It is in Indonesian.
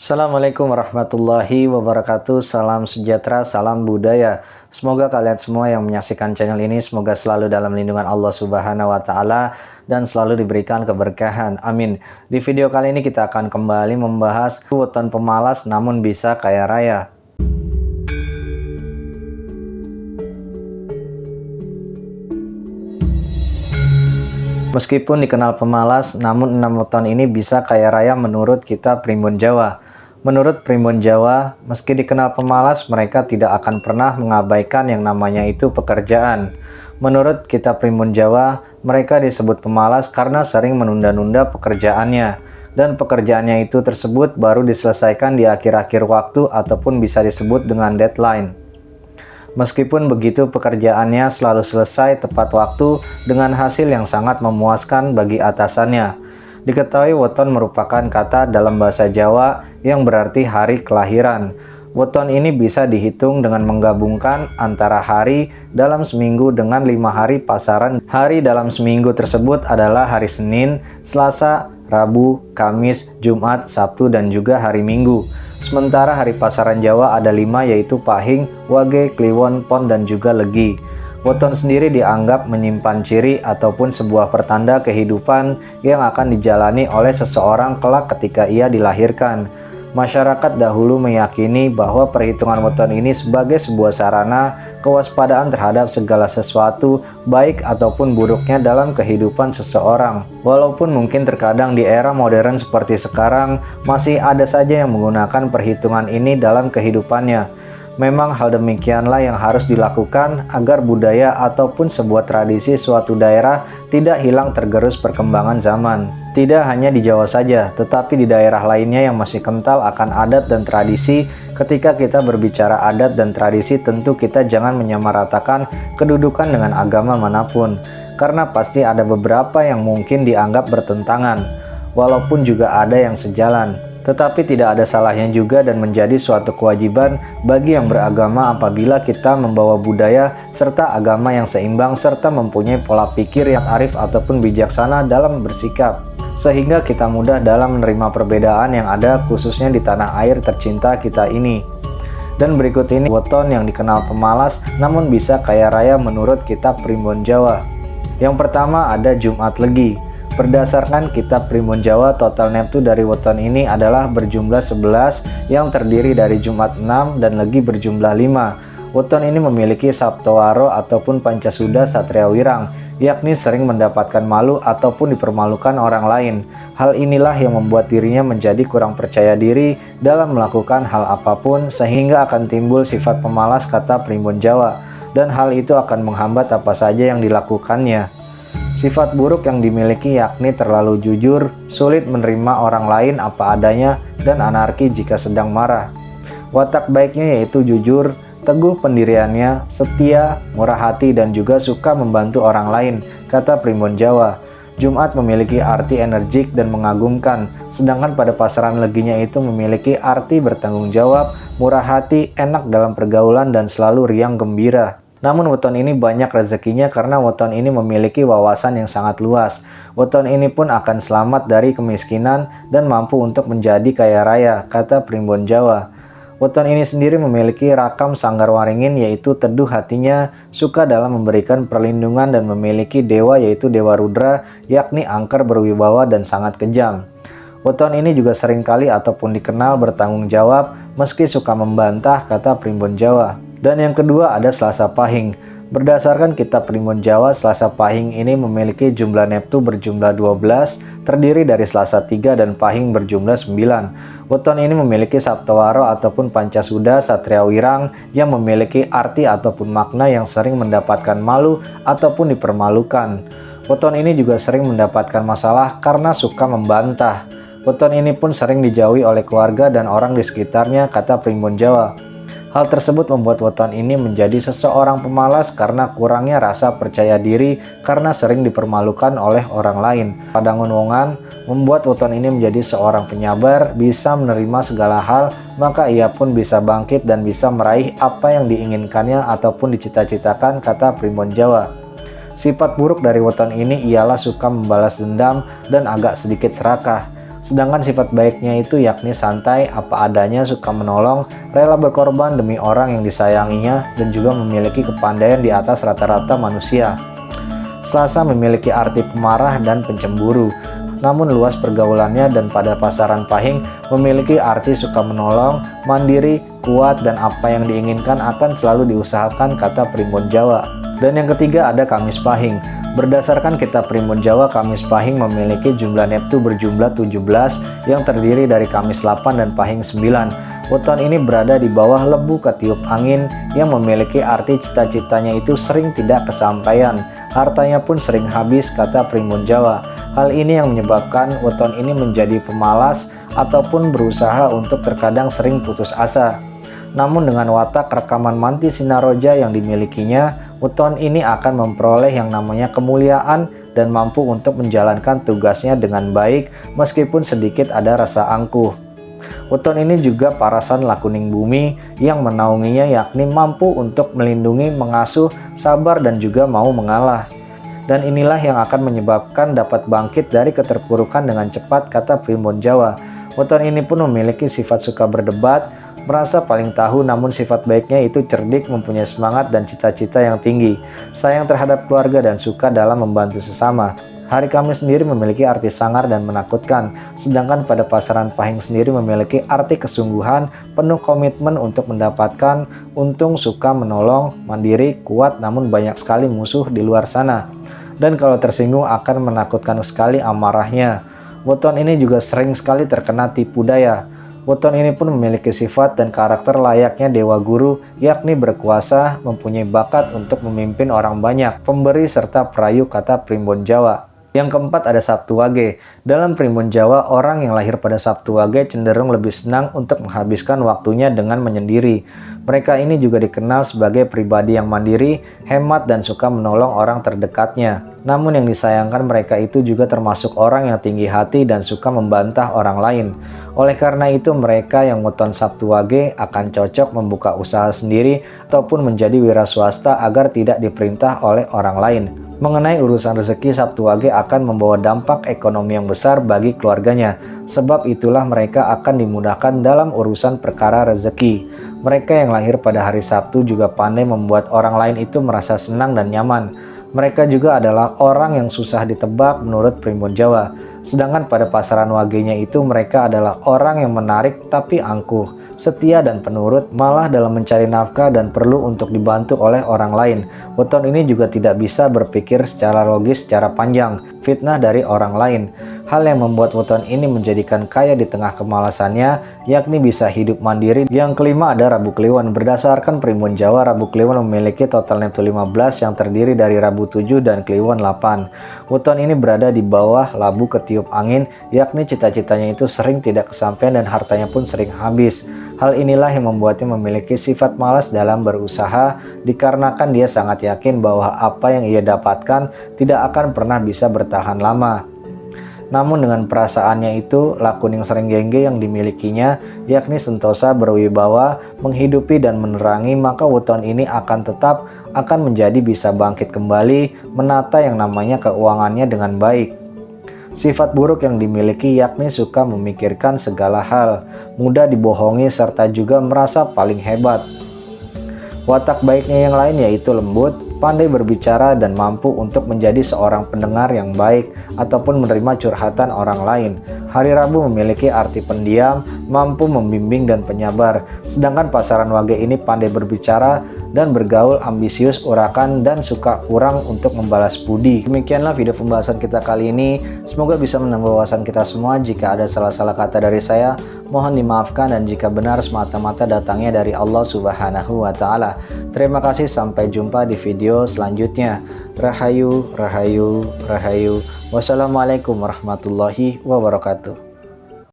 Assalamualaikum warahmatullahi wabarakatuh. Salam sejahtera, salam budaya. Semoga kalian semua yang menyaksikan channel ini semoga selalu dalam lindungan Allah Subhanahu wa taala dan selalu diberikan keberkahan. Amin. Di video kali ini kita akan kembali membahas weton pemalas namun bisa kaya raya. Meskipun dikenal pemalas, namun 6 weton ini bisa kaya raya menurut kitab Primbon Jawa. Menurut Primbon Jawa, meski dikenal pemalas, mereka tidak akan pernah mengabaikan yang namanya itu pekerjaan. Menurut kitab Primbon Jawa, mereka disebut pemalas karena sering menunda-nunda pekerjaannya. Dan pekerjaannya itu tersebut baru diselesaikan di akhir-akhir waktu ataupun bisa disebut dengan deadline. Meskipun begitu, pekerjaannya selalu selesai tepat waktu dengan hasil yang sangat memuaskan bagi atasannya. Diketahui weton merupakan kata dalam bahasa Jawa yang berarti hari kelahiran. Weton ini bisa dihitung dengan menggabungkan antara hari dalam seminggu dengan 5 hari pasaran. Hari dalam seminggu tersebut adalah hari Senin, Selasa, Rabu, Kamis, Jumat, Sabtu, dan juga hari Minggu. Sementara hari pasaran Jawa ada 5 yaitu Pahing, Wage, Kliwon, Pon, dan juga Legi. Weton sendiri dianggap menyimpan ciri ataupun sebuah pertanda kehidupan yang akan dijalani oleh seseorang kelak ketika ia dilahirkan. Masyarakat dahulu meyakini bahwa perhitungan weton ini sebagai sebuah sarana kewaspadaan terhadap segala sesuatu baik ataupun buruknya dalam kehidupan seseorang. Walaupun mungkin terkadang di era modern seperti sekarang masih ada saja yang menggunakan perhitungan ini dalam kehidupannya. Memang hal demikianlah yang harus dilakukan agar budaya ataupun sebuah tradisi suatu daerah tidak hilang tergerus perkembangan zaman. Tidak hanya di Jawa saja, tetapi di daerah lainnya yang masih kental akan adat dan tradisi. Ketika kita berbicara adat dan tradisi, tentu kita jangan menyamaratakan kedudukan dengan agama manapun, karena pasti ada beberapa yang mungkin dianggap bertentangan, walaupun juga ada yang sejalan. Tetapi tidak ada salahnya juga dan menjadi suatu kewajiban bagi yang beragama apabila kita membawa budaya serta agama yang seimbang serta mempunyai pola pikir yang arif ataupun bijaksana dalam bersikap. Sehingga kita mudah dalam menerima perbedaan yang ada khususnya di tanah air tercinta kita ini. Dan berikut ini weton yang dikenal pemalas namun bisa kaya raya menurut kitab Primbon Jawa. Yang pertama ada Jumat Legi. Berdasarkan kitab Primbon Jawa, total neptu dari weton ini adalah berjumlah 11 yang terdiri dari Jumat 6 dan Legi berjumlah 5. Weton ini memiliki Sabtowaro ataupun Pancasuda Satria Wirang, yakni sering mendapatkan malu ataupun dipermalukan orang lain. Hal inilah yang membuat dirinya menjadi kurang percaya diri dalam melakukan hal apapun sehingga akan timbul sifat pemalas kata Primbon Jawa, dan hal itu akan menghambat apa saja yang dilakukannya. Sifat buruk yang dimiliki yakni terlalu jujur, sulit menerima orang lain apa adanya, dan anarki jika sedang marah. Watak baiknya yaitu jujur, teguh pendiriannya, setia, murah hati, dan juga suka membantu orang lain, kata Primbon Jawa. Jumat memiliki arti energik dan mengagumkan, sedangkan pada pasaran Leginya itu memiliki arti bertanggung jawab, murah hati, enak dalam pergaulan, dan selalu riang gembira. Namun weton ini banyak rezekinya karena weton ini memiliki wawasan yang sangat luas. Weton ini pun akan selamat dari kemiskinan dan mampu untuk menjadi kaya raya, kata Primbon Jawa. Weton ini sendiri memiliki rakam sanggar waringin yaitu teduh hatinya, suka dalam memberikan perlindungan dan memiliki dewa yaitu Dewa Rudra, yakni angker berwibawa dan sangat kejam. Weton ini juga seringkali ataupun dikenal bertanggung jawab meski suka membantah, kata Primbon Jawa. Dan yang kedua ada Selasa Pahing. Berdasarkan kitab Primbon Jawa, Selasa Pahing ini memiliki jumlah neptu berjumlah 12, terdiri dari Selasa 3 dan Pahing berjumlah 9. Weton ini memiliki Sabtowaro ataupun Pancasuda Satria Wirang yang memiliki arti ataupun makna yang sering mendapatkan malu ataupun dipermalukan. Weton ini juga sering mendapatkan masalah karena suka membantah. Weton ini pun sering dijauhi oleh keluarga dan orang di sekitarnya, kata Primbon Jawa. Hal tersebut membuat weton ini menjadi seseorang pemalas karena kurangnya rasa percaya diri karena sering dipermalukan oleh orang lain. Padangun wongan membuat weton ini menjadi seorang penyabar, bisa menerima segala hal, maka ia pun bisa bangkit dan bisa meraih apa yang diinginkannya ataupun dicita-citakan, kata Primbon Jawa. Sifat buruk dari weton ini ialah suka membalas dendam dan agak sedikit serakah. Sedangkan sifat baiknya itu yakni santai, apa adanya, suka menolong, rela berkorban demi orang yang disayanginya, dan juga memiliki kepandaian di atas rata-rata manusia. Selasa memiliki arti pemarah dan pencemburu, namun luas pergaulannya dan pada pasaran pahing memiliki arti suka menolong, mandiri, kuat, dan apa yang diinginkan akan selalu diusahakan, kata Primbon Jawa. Dan yang ketiga ada Kamis Pahing. Berdasarkan kitab Primbon Jawa, Kamis Pahing memiliki jumlah neptu berjumlah 17 yang terdiri dari Kamis 8 dan Pahing 9. Weton ini berada di bawah lebu ketiup angin yang memiliki arti cita-citanya itu sering tidak kesampaian, hartanya pun sering habis, kata Primbon Jawa. Hal ini yang menyebabkan weton ini menjadi pemalas ataupun berusaha untuk terkadang sering putus asa. Namun dengan watak rekaman manti sinaroja yang dimilikinya, weton ini akan memperoleh yang namanya kemuliaan dan mampu untuk menjalankan tugasnya dengan baik meskipun sedikit ada rasa angkuh. Weton ini juga parasan lakuning bumi yang menaunginya, yakni mampu untuk melindungi, mengasuh, sabar, dan juga mau mengalah. Dan inilah yang akan menyebabkan dapat bangkit dari keterpurukan dengan cepat, kata Primbon Jawa. Weton ini pun memiliki sifat suka berdebat, merasa paling tahu, namun sifat baiknya itu cerdik, mempunyai semangat dan cita-cita yang tinggi, sayang terhadap keluarga dan suka dalam membantu sesama. Hari Kamis sendiri memiliki arti sangar dan menakutkan, sedangkan pada pasaran pahing sendiri memiliki arti kesungguhan, penuh komitmen untuk mendapatkan untung, suka menolong, mandiri, kuat, namun banyak sekali musuh di luar sana. Dan kalau tersinggung akan menakutkan sekali amarahnya. Weton ini juga sering sekali terkena tipu daya. Weton ini pun memiliki sifat dan karakter layaknya dewa guru, yakni berkuasa, mempunyai bakat untuk memimpin orang banyak, pemberi serta perayu, kata Primbon Jawa. Yang keempat ada Sabtu Wage. Dalam Primbon Jawa, orang yang lahir pada Sabtu Wage cenderung lebih senang untuk menghabiskan waktunya dengan menyendiri. Mereka ini juga dikenal sebagai pribadi yang mandiri, hemat, dan suka menolong orang terdekatnya. Namun yang disayangkan, mereka itu juga termasuk orang yang tinggi hati dan suka membantah orang lain. Oleh karena itu, mereka yang weton Sabtu Wage akan cocok membuka usaha sendiri ataupun menjadi wira swasta agar tidak diperintah oleh orang lain. Mengenai urusan rezeki, Sabtu Wage akan membawa dampak ekonomi yang besar bagi keluarganya. Sebab itulah mereka akan dimudahkan dalam urusan perkara rezeki. Mereka yang lahir pada hari Sabtu juga pandai membuat orang lain itu merasa senang dan nyaman. Mereka juga adalah orang yang susah ditebak menurut Primbon Jawa. Sedangkan pada pasaran Wagenya itu mereka adalah orang yang menarik tapi angkuh, setia dan penurut, malah dalam mencari nafkah dan perlu untuk dibantu oleh orang lain. Weton ini juga tidak bisa berpikir secara logis secara panjang, fitnah dari orang lain. Hal yang membuat weton ini menjadikan kaya di tengah kemalasannya, yakni bisa hidup mandiri. Yang kelima ada Rabu Kliwon. Berdasarkan Primbon Jawa, Rabu Kliwon memiliki total neptu 15 yang terdiri dari Rabu 7 dan Kliwon 8. Weton ini berada di bawah labu ketiup angin, yakni cita-citanya itu sering tidak kesampaian dan hartanya pun sering habis. Hal inilah yang membuatnya memiliki sifat malas dalam berusaha, dikarenakan dia sangat yakin bahwa apa yang ia dapatkan tidak akan pernah bisa bertahan lama. Namun dengan perasaannya itu, lakuning srenggenge yang dimilikinya, yakni sentosa, berwibawa, menghidupi dan menerangi, maka weton ini akan menjadi bisa bangkit kembali, menata yang namanya keuangannya dengan baik. Sifat buruk yang dimiliki yakni suka memikirkan segala hal, mudah dibohongi, serta juga merasa paling hebat. Watak baiknya yang lain yaitu lembut, pandai berbicara, dan mampu untuk menjadi seorang pendengar yang baik ataupun menerima curhatan orang lain. Hari Rabu memiliki arti pendiam, mampu membimbing dan penyabar. Sedangkan pasaran Wage ini pandai berbicara dan bergaul, ambisius, urakan, dan suka kurang untuk membalas budi. Demikianlah video pembahasan kita kali ini. Semoga bisa menambah wawasan kita semua. Jika ada salah-salah kata dari saya, mohon dimaafkan, dan jika benar semata-mata datangnya dari Allah Subhanahu wa Ta'ala. Terima kasih, sampai jumpa di video selanjutnya. Rahayu, rahayu, rahayu. Wassalamualaikum warahmatullahi wabarakatuh.